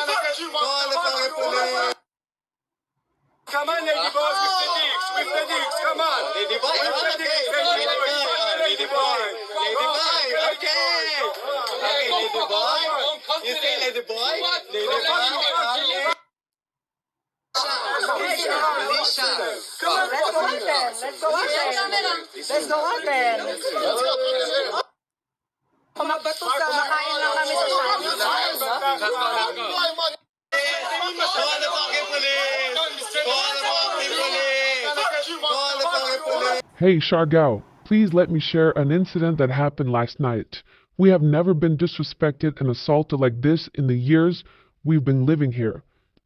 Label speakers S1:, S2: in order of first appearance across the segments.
S1: Call the fucking police.
S2: Come on, Lady Boys, with the dicks, come on.
S1: Lady Boy, Lady Boy. Okay. Okay, Lady Boy. You say Lady Boy? Lady Boy. Alicia.
S3: Come on, let's go on then. Let's go on then. Kumabato sa kain lang kami sa Chinese.
S1: Call the fucking police. Call the fucking police. Call the fucking police.
S4: Hey Shargao, please let me share an incident that happened last night. We have never been disrespected and assaulted like this in the years we've been living here.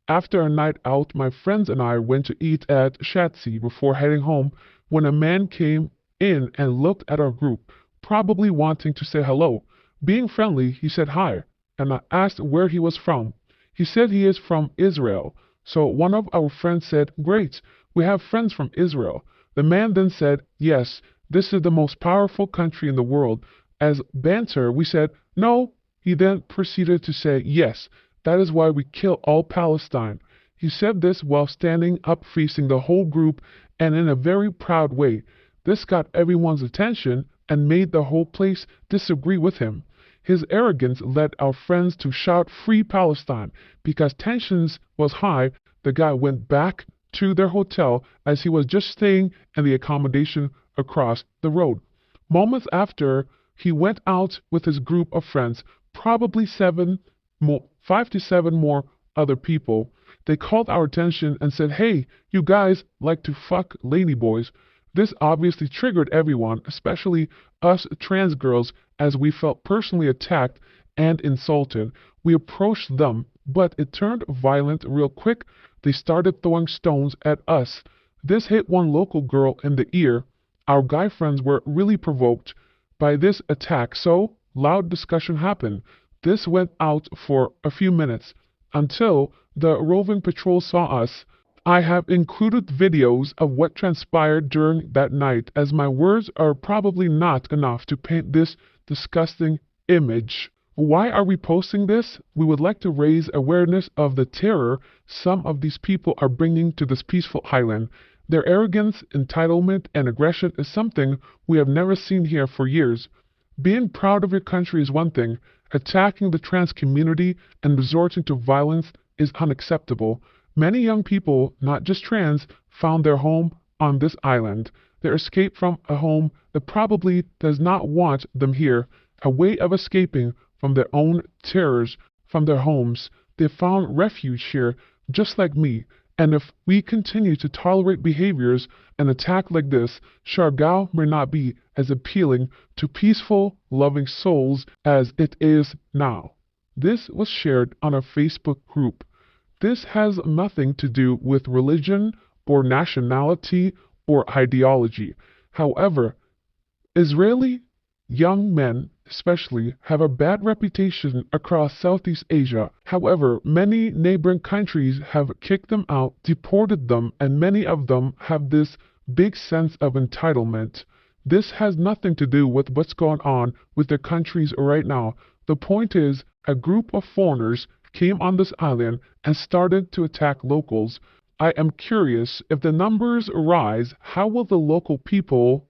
S4: After a night out, my friends and I went to eat at Shatsi before heading home when a man came in and looked at our group, probably wanting to say hello. Being friendly, he said hi, and I asked where he was from. He said he is from Israel. So one of our friends said, "Great, we have friends from Israel." The man then said, "Yes, this is the most powerful country in the world." As banter, we said, "No." He then proceeded to say, "Yes, that is why we kill all Palestine." He said this while standing up facing the whole group and in a very proud way. This got everyone's attention and made the whole place disagree with him. His arrogance led our friends to shout "Free Palestine." Because tensions was high, the guy went back to their hotel as he was just staying in the accommodation across the road. Moments after, he went out with his group of friends, probably 5 to 7 more other people. They called our attention and said, "Hey, you guys like to fuck lady boys." This obviously triggered everyone, especially us trans girls, as we felt personally attacked and insulted. We approached them, but it turned violent real quick. They started throwing stones at us. This hit one local girl in the ear. Our guy friends were really provoked by this attack, so loud discussion happened. This went out for a few minutes until the roving patrol saw us. I have included videos of what transpired during that night, as my words are probably not enough to paint this disgusting image. Why are we posting this? We would like to raise awareness of the terror some of these people are bringing to this peaceful island. Their arrogance, entitlement, and aggression is something we have never seen here for years. Being proud of your country is one thing. Attacking the trans community and resorting to violence is unacceptable. Many young people, not just trans, found their home on this island. Their escape from a home that probably does not want them here, a way of escaping from their own terrors, from their homes. They found refuge here, just like me. And if we continue to tolerate behaviors and attack like this, Shargao may not be as appealing to peaceful, loving souls as it is now. This was shared on a Facebook group. This has nothing to do with religion or nationality or ideology. However, Israeli young men especially have a bad reputation across Southeast Asia. However, many neighboring countries have kicked them out, deported them, and many of them have this big sense of entitlement. This has nothing to do with what's going on with their countries right now. The point is, a group of foreigners came on this island and started to attack locals. I am curious, if the numbers rise, how will the local people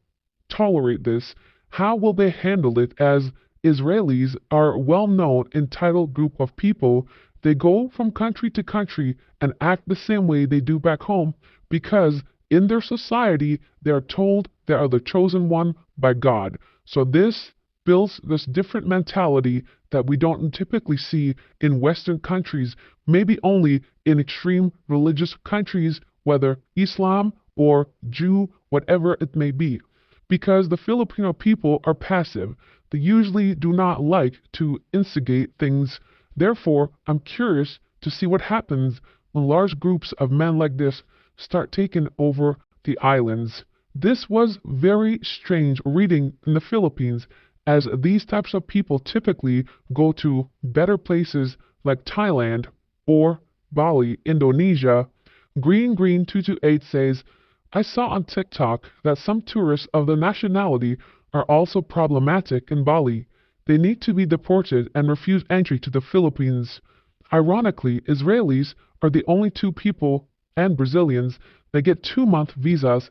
S4: tolerate this? How will they handle it, as Israelis are a well-known entitled group of people? They go from country to country and act the same way they do back home because in their society they are told they are the chosen one by God. So this builds this different mentality that we don't typically see in Western countries, maybe only in extreme religious countries, whether Islam or Jew, whatever it may be. Because the Filipino people are passive. They usually do not like to instigate things. Therefore, I'm curious to see what happens when large groups of men like this start taking over the islands. This was very strange reading in the Philippines, as these types of people typically go to better places like Thailand or Bali, Indonesia. Green228 says, I saw on TikTok that some tourists of the nationality are also problematic in Bali. They need to be deported and refuse entry to the Philippines. Ironically, Israelis are the only two people and Brazilians that get 2-month visas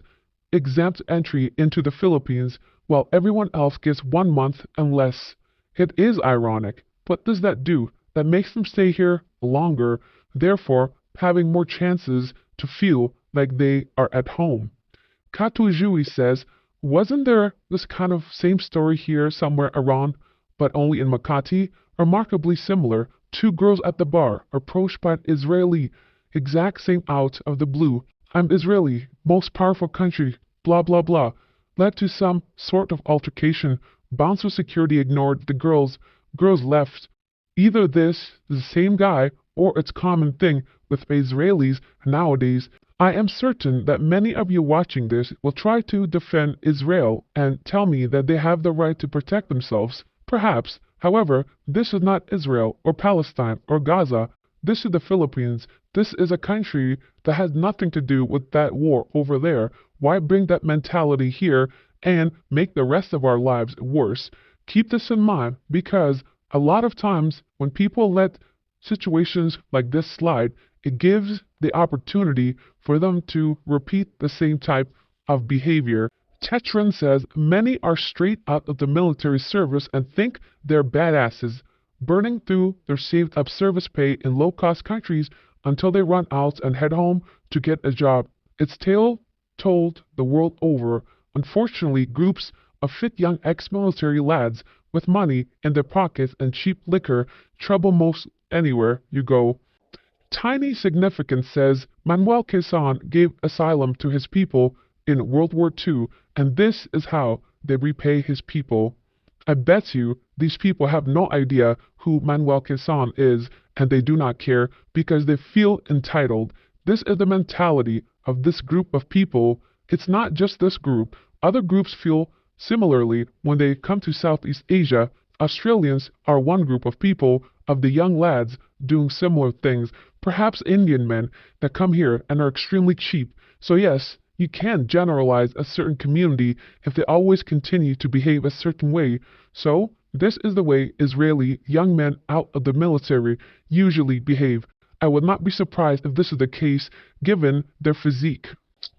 S4: exempt entry into the Philippines, while everyone else gets 1 month and less. It is ironic. What does that do? That makes them stay here longer, therefore having more chances to feel like they are at home. Katujui says, wasn't there this kind of same story here somewhere around, but only in Makati? Remarkably similar. 2 girls at the bar, approached by an Israeli, exact same out of the blue. I'm Israeli, most powerful country, blah blah blah. Led to some sort of altercation. Bouncer security ignored the girls. Girls left. Either this is the same guy or it's common thing with Israelis nowadays. I am certain that many of you watching this will try to defend Israel and tell me that they have the right to protect themselves. Perhaps. However, this is not Israel or Palestine or Gaza. This is the Philippines. This is a country that has nothing to do with that war over there. Why bring that mentality here and make the rest of our lives worse? Keep this in mind, because a lot of times when people let situations like this slide, it gives the opportunity for them to repeat the same type of behavior. Tetran says many are straight out of the military service and think they're badasses, burning through their saved up service pay in low-cost countries until they run out and head home to get a job. It's tale told the world over. Unfortunately, groups of fit young ex-military lads with money in their pockets and cheap liquor trouble most anywhere you go. Tiny Significance says Manuel Quezon gave asylum to his people in World War II, and this is how they repay his people. I bet you these people have no idea who Manuel Quezon is, and they do not care because they feel entitled. This is the mentality of this group of people. It's not just this group. Other groups feel similarly when they come to Southeast Asia. Australians are one group of people, of the young lads doing similar things. Perhaps Indian men that come here and are extremely cheap. So yes, you can generalize a certain community if they always continue to behave a certain way. So, this is the way Israeli young men out of the military usually behave. I would not be surprised if this is the case given their physique.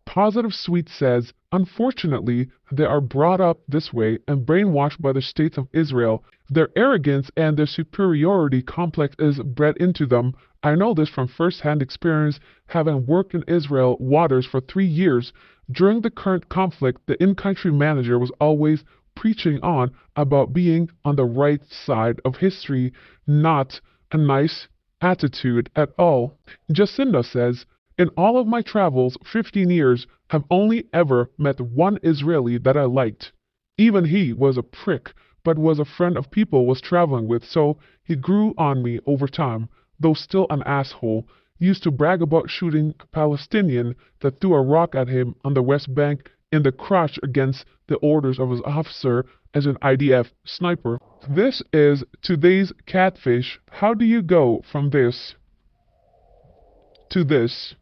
S4: Positive Sweet says, unfortunately, they are brought up this way and brainwashed by the states of Israel. Their arrogance and their superiority complex is bred into them. I know this from first-hand experience, having worked in Israel waters for 3 years. During the current conflict, the in-country manager was always preaching on about being on the right side of history, not a nice attitude at all. Jacinda says, in all of my travels, 15 years, I've only ever met one Israeli that I liked. Even he was a prick, but was a friend of people was traveling with, so he grew on me over time, though still an asshole. Used to brag about shooting a Palestinian that threw a rock at him on the West Bank in the crotch against the orders of his officer as an IDF sniper. This is today's catfish. How do you go from this to this?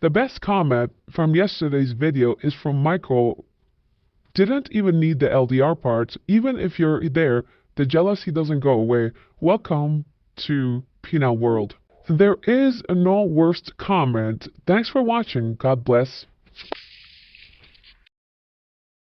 S4: The best comment from yesterday's video is from Michael. Didn't even need the LDR parts. Even if you're there, the jealousy doesn't go away. Welcome to Peanut World. There is no worst comment. Thanks for watching. God bless.